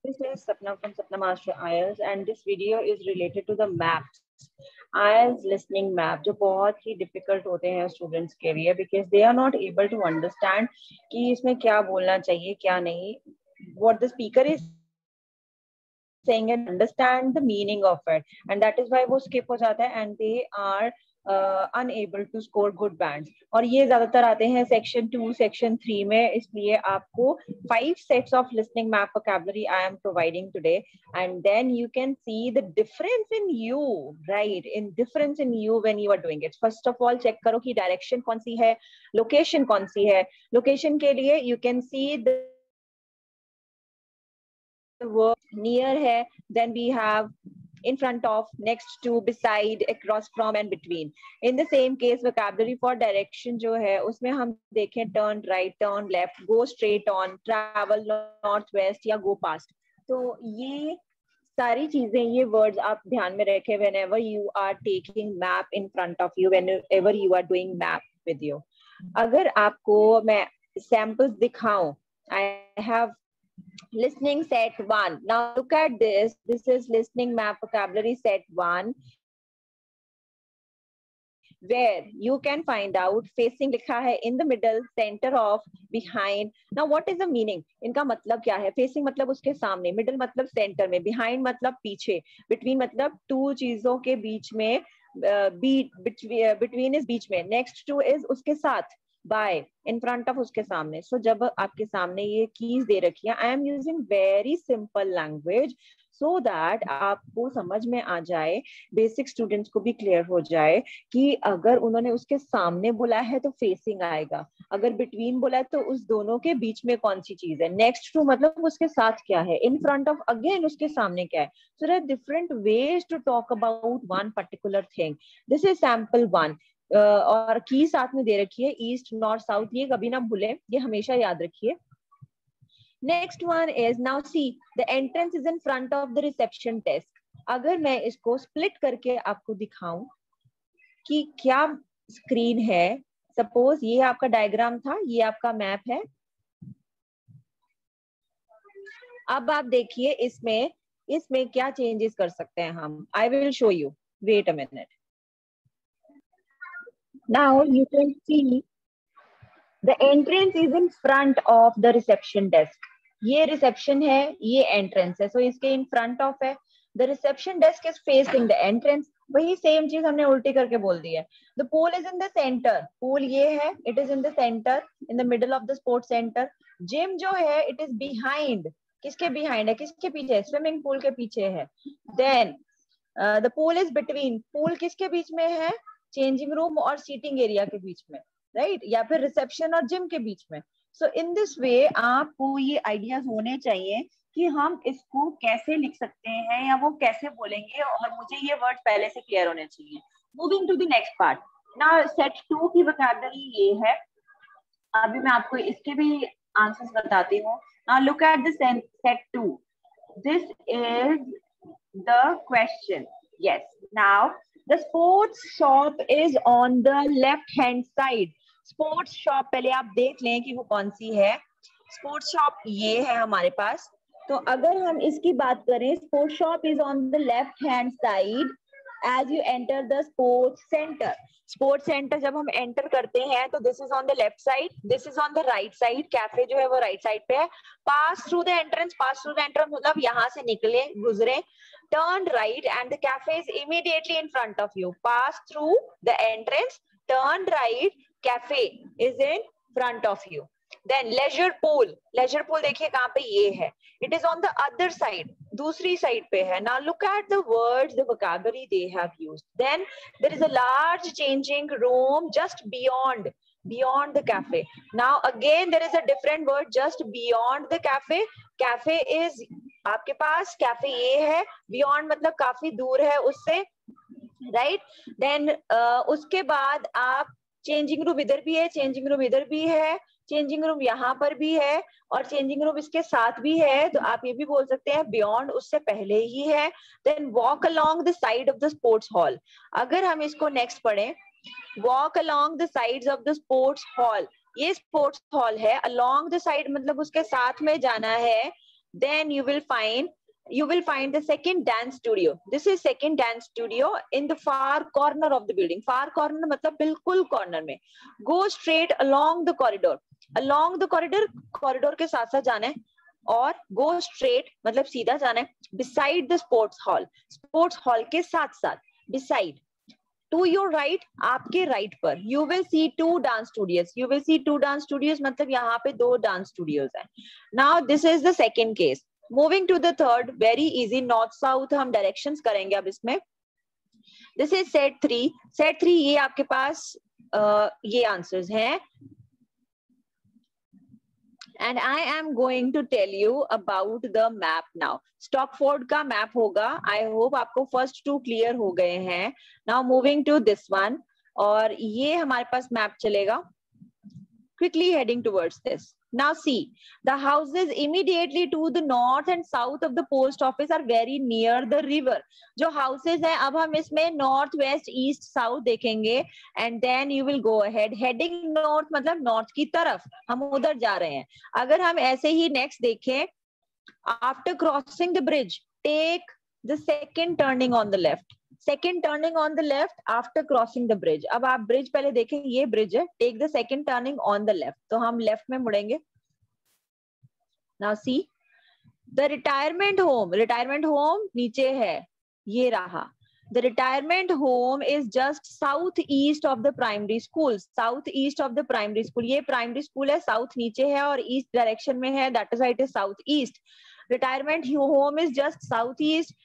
This is Sapna from Sapna Master IELTS and this video is related to the maps. IELTS listening map जो बहुत ही difficult होते हैं students के लिए because they are not able to understand कि इसमें क्या बोलना चाहिए क्या नहीं. What the speaker is saying and understand the meaning of it, and that is why वो skip हो जाता है and they are unable to score good bands. और ये ज्यादातर आते हैं section 2, section 3 में, इसलिए आपको 5 sets of listening map vocabulary I am providing today, and then you can see the difference in you, right? In difference in you when you are doing it. First of all, check करो कि direction कौन सी है, location कौन सी है. Location के लिए you can see the word near है, then we have in front of, next to, beside, across from and between. In the same case, vocabulary for direction जो है उसमें हम देखें turn right, turn left, go straight on, travel north west या go past. तो ये सारी चीजें, ये words आप ध्यान में रखें whenever you are taking map in front of you, whenever you are doing map with you. अगर आपको मैं samples दिखाऊं, I have listening set 1. Now look at this. This is listening map vocabulary set 1, where you can find out facing लिखा है in the middle, center of, behind. Now what is the meaning? इनका मतलब क्या है? Facing मतलब उसके सामने, middle मतलब center में, behind मतलब पीछे, between मतलब two चीजों के बीच में, between is बीच में, next to is उसके साथ, by, in front of उसके सामने. So जब आपके सामने ये keys दे रखी है, I am using very simple language so that आपको समझ में आ जाए, basic students को भी clear हो जाए कि अगर उन्होंने उसके सामने बोला है तो facing आएगा, अगर between बोला है तो उस दोनों के बीच में कौन सी चीज है, next to मतलब उसके साथ क्या है, in front of again उसके सामने क्या है. So there are different ways to talk about one particular thing. This is sample 1. और की साथ में दे रखी है ईस्ट नॉर्थ साउथ, ये कभी ना भूलें, ये हमेशा याद रखिए. Next one is, now see the entrance is in front of the reception desk. अगर मैं इसको स्प्लिट करके आपको दिखाऊं कि क्या स्क्रीन है, सपोज ये आपका डायग्राम था, ये आपका मैप है. अब आप देखिए इसमें क्या चेंजेस कर सकते हैं हम. I will show you, wait a minute. Now you can see the entrance is in front of the reception desk. ये reception है, ये entrance है, so इसके in front of है. The reception desk is facing the entrance. वही same चीज हमने उल्टी करके बोल दी है. The pool is in the center. Pool ये है, it is in the center, in the middle of the sports center. Gym जो है, it is behind. किसके behind है, किसके पीछे है, swimming pool के पीछे है. Then the pool is between. Pool किसके बीच में है, चेंजिंग रूम और सीटिंग एरिया के बीच में, राइट, या फिर रिसेप्शन और जिम के बीच में. सो इन दिस वे आपको ये आइडियाज होने चाहिए कि हम इसको कैसे लिख सकते हैं या वो कैसे बोलेंगे, और मुझे ये वर्ड पहले से क्लियर होने चाहिए. Moving to the next part. Now set 2 की वोकैबुलरी ये है. अभी मैं आपको इसके भी आंसर्स बताती हूँ. Now look at the set 2. This is the question. Yes, now the sports shop is on the left hand side. Sports shop पहले आप देख लें कि वो कौन सी है. Sports shop ये है हमारे पास. तो अगर हम इसकी बात करें, sports shop is on the left hand side as you enter the sports center. Sports centre जब हम एंटर करते हैं तो this is on the left side, this is on the right side. Cafe जो है वो राइट साइड पे है. Pass through the entrance, pass through the entrance मतलब यहाँ से निकले, गुजरे. Turn right and the cafe is immediately in front of you. Pass through the entrance, turn right, cafe is in front of you. Then leisure pool. Leisure pool देखिए कहाँ पे, ये है. It is on the other side. दूसरी side पे है. Now look at the words, the vocabulary they have used. Then there is a large changing room just beyond the cafe. Now again there is a different word, just beyond the cafe. Cafe is आपके पास, cafe ये है, beyond मतलब काफी दूर है उससे, right. Then उसके बाद आप चेंजिंग रूम इधर भी है, चेंजिंग रूम इधर भी है, चेंजिंग रूम यहाँ पर भी है, और चेंजिंग रूम इसके साथ भी है. तो आप ये भी बोल सकते हैं बियॉन्ड उससे पहले ही है. Then walk along the side of the sports hall. अगर हम इसको नेक्स्ट पढ़ें, walk along the sides of the sports hall. ये स्पोर्ट्स हॉल है, अलोंग द साइड मतलब उसके साथ में जाना है. then you will find the second dance studio. This is second dance studio in the far corner of the building. Far corner मतलब बिल्कुल corner में. Go straight along the corridor. Along the corridor, corridor के साथ साथ जाना है और go straight मतलब सीधा जाना है. Beside the sports hall के साथ साथ beside. To your right, आपके right पर you will see two dance studios मतलब यहाँ पे दो dance studios हैं. Now this is the second case. Moving to the third, very easy, north south हम directions करेंगे अब इसमें. This is set 3. Set 3 ये आपके पास ये answers हैं. And I am going to tell you about the map now. Stockford का map होगा. I hope आपको first two clear हो गए हैं. Now moving to this one. और ये हमारे पास map चलेगा. Quickly heading towards this. Now see, the houses immediately to the north and south of the post office are very near the river. जो houses हैं, अब हम इसमें north, west, east, south देखेंगे, and then you will go ahead. Heading north मतलब north की तरफ, हम उधर जा रहे हैं. अगर हम ऐसे ही next देखें, after crossing the bridge, take the second turning on the left. Second turning on the left after crossing the bridge. अब आप bridge पहले देखें, ये bridge है. Take the second turning on the left. तो हम left में मुड़ेंगे. Now see, the retirement home नीचे है. ये रहा. The retirement home is just southeast of the primary school. Southeast of the primary school. ये primary school है, south नीचे है और east direction में है. That is why it is southeast. Retirement home is just southeast.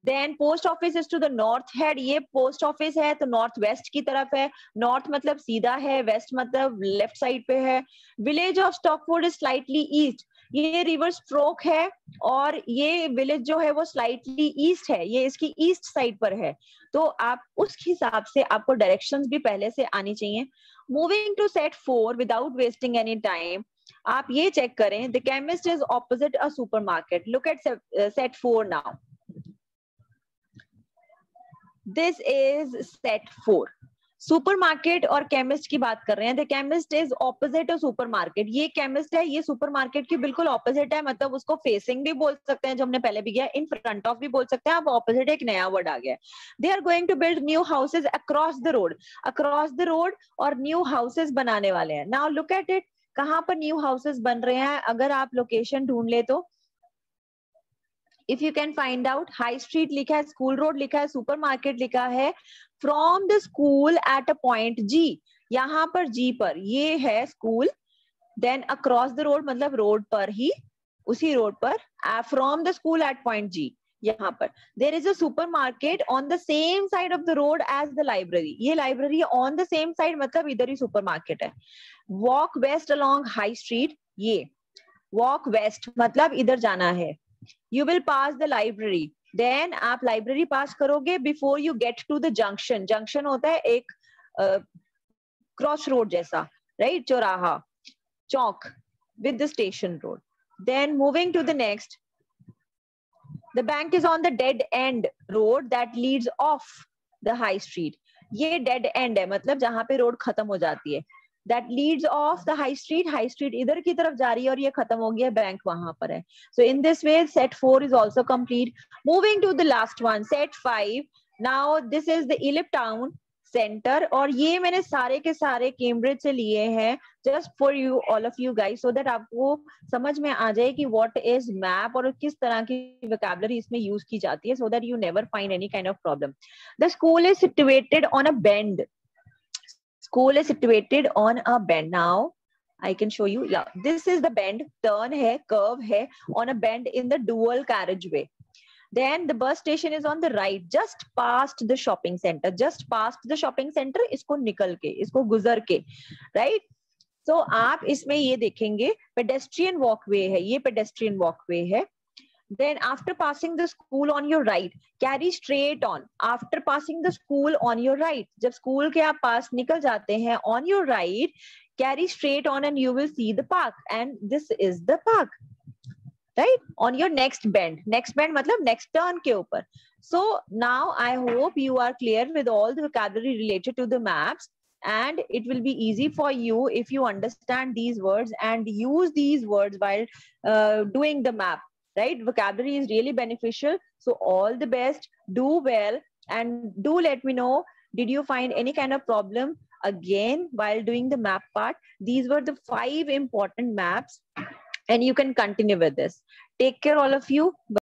Then post office is to the north head. ये post office है तो north west की तरफ है. North मतलब सीधा है, west मतलब left side पे है. Village of Stockford is slightly east. ये river stroke है और ये village जो है वो slightly east है. ये इसकी east side पर है. तो आप उस हिसाब से आपको directions भी पहले से आनी चाहिए. Moving to set 4 without wasting any time. आप ये चेक करें. The chemist is opposite a supermarket. Look at set 4 now. This is set 4. Supermarket और केमिस्ट की बात कर रहे हैं. The chemist is opposite of supermarket. ये केमिस्ट है, ये सुपरमार्केट के बिल्कुल ऑपोजिट है. मतलब उसको फेसिंग भी बोल सकते हैं जो हमने पहले भी किया. इन फ्रंट ऑफ भी बोल सकते हैं. अब ऑपोजिट एक नया वर्ड आ गया. They are going to build new houses across the road और न्यू हाउसेज बनाने वाले हैं. Now look at it. कहाँ पर न्यू हाउसेज बन रहे हैं? अगर आप लोकेशन ढूंढ ले तो if you can find out, high street लिखा है, स्कूल रोड लिखा है, सुपरमार्केट लिखा है. From the school at a point G. यहाँ पर G पर ये है school. Then across the road मतलब रोड पर ही, उसी रोड पर. From the school at point G. यहाँ पर there is a supermarket on the same side of the road as the library. ये library on the same side मतलब इधर ही सुपरमार्केट है. Walk west along high street. ये walk west मतलब इधर जाना है. You will pass the library. Then आप लाइब्रेरी पास करोगे before you get to the junction. Junction होता है एक क्रॉस रोड जैसा, right? चौराहा, चौक with the station road. Then moving to the next. The bank is on the dead end road that leads off the high street. ये dead end है मतलब जहाँ पे रोड खत्म हो जाती है. That leads off the high street. High street इधर की तरफ जा रही है और ये खत्म हो गया, बैंक वहां पर है. So in this way, set 4 is also complete. Moving to the last one, set 5. Now this is the Ellip Town Center और ये मैंने सारे के सारे कैम्ब्रिज से लिए हैं just for you, all of you guys, so that आपको समझ में आ जाए कि what is map और किस तरह की vocabulary इसमें यूज की जाती है, so that you never find any kind of problem. The school is situated on a bend. School is situated on a bend. Now I can show you. Yeah, this is the bend. Turn है, curve है, on a bend in the dual carriageway. Then the bus station is on the right, just past the shopping center. Just past the shopping center. इसको निकल के, इसको गुजर के, right? So आप इसमें ये देखेंगे pedestrian walkway है. ये pedestrian walkway है. Then after passing the school on your right, carry straight on. After passing the school on your right, जब school के आप पास निकल जाते हैं, on your right, carry straight on and you will see the park. And this is the park, right? On your next bend. Next bend मतलब next turn के ऊपर. So now I hope you are clear with all the vocabulary related to the maps. And it will be easy for you if you understand these words and use these words while doing the map. right? Vocabulary is really beneficial. So all the best, do well, and do let me know, did you find any kind of problem again while doing the map part? These were the 5 important maps, and you can continue with this. Take care, all of you.